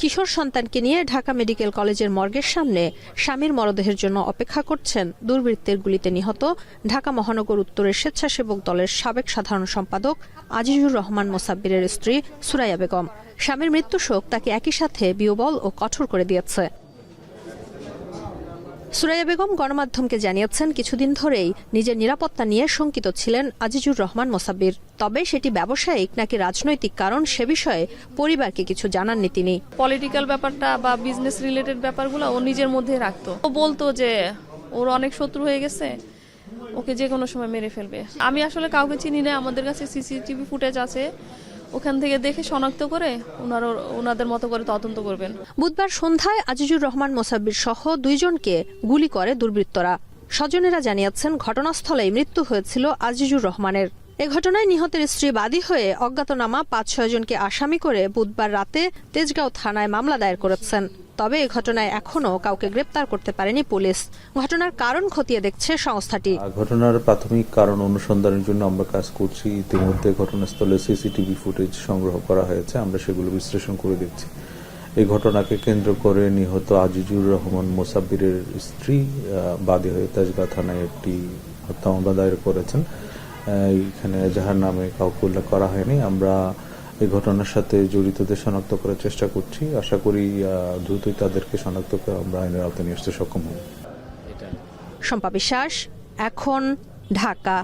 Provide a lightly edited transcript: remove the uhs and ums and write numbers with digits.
কিশোর সন্তানকে নিয়ে ঢাকা মেডিকেল কলেজের মর্গের সামনে স্বামীর মরদেহের জন্য অপেক্ষা করছেন দুর্বৃত্তের গুলিতে নিহত ঢাকা মহানগর উত্তরের স্বেচ্ছাসেবক দলের সাবেক সাধারণ সম্পাদক আজিজুর রহমান মোসাব্বিরের স্ত্রী সুরাইয়া বেগম। স্বামীর মৃত্যু শোক তাকে একই সাথে বিহ্বল ও কঠোর করে দিয়েছে। সুরাইয়া বেগম গণমাধ্যমকে জানিয়েছেন, কিছুদিন ধরেই নিজের নিরাপত্তা নিয়ে শঙ্কিত ছিলেন আজিজুর রহমান মোসাব্বির। তবে সেটি ব্যবসায়িক নাকি রাজনৈতিক কারণ সে বিষয়ে পরিবারকে কিছু জানাননি তিনি। পলিটিক্যাল ব্যাপারটা বা বিজনেস রিলেটেড ব্যাপারগুলো ও নিজের মধ্যে রাখতো। ও বলতো যে ওর অনেক শত্রু হয়ে গেছে, ওকে যে কোনো সময় মেরে ফেলবে। আমি আসলে কাউকে চিনি না, আমাদের কাছে সিসিটিভি ফুটেজ আছে, ওখান থেকে দেখে শনাক্ত করে ওনাদের মতো করে তদন্ত করবেন। বুধবার সন্ধ্যায় আজিজুর রহমান মোসাব্বির সহ 2 জনকে গুলি করে দুর্বৃত্তরা। স্বজনেরা জানিয়েছেন, ঘটনাস্থলেই মৃত্যু হয়েছিল আজিজুর রহমানের। এ ঘটনায় নিহতের স্ত্রী বাদী হয়ে অজ্ঞাতনামা 5-6 জনকে আসামি করে বুধবার রাতে তেজগাঁও থানায় মামলা দায়ের করেছেন। তবে এ ঘটনায় এখনো কাউকে গ্রেপ্তার করতে পারেনি পুলিশ। ঘটনার কারণ খতিয়ে দেখছে সংস্থাটি। ঘটনার প্রাথমিক কারণ অনুসন্ধানের জন্য আমরা কাজ করছি। ইতিমধ্যে ঘটনাস্থলে সিসিটিভি ফুটেজ সংগ্রহ করা হয়েছে, আমরা সেগুলো বিশ্লেষণ করে দেখছি। এই ঘটনাকে কেন্দ্র করে নিহত আজিজুর রহমান মোসাব্বিরের স্ত্রী বাদী হয়ে তেজগাঁও থানায় একটি হত্যা মামলা দায়ের করেছেন। এখানে যাহার নামে কাউকে উল্লেখ করা হয়নি। আমরা এই ঘটনার সাথে জড়িতদের শনাক্ত করার চেষ্টা করছি। আশা করি দ্রুতই তাদেরকে শনাক্ত করে আমরা আইনের আওতায় নিয়ে আসতে সক্ষম হব। শম্পা বিশ্বাস, এখন, ঢাকা।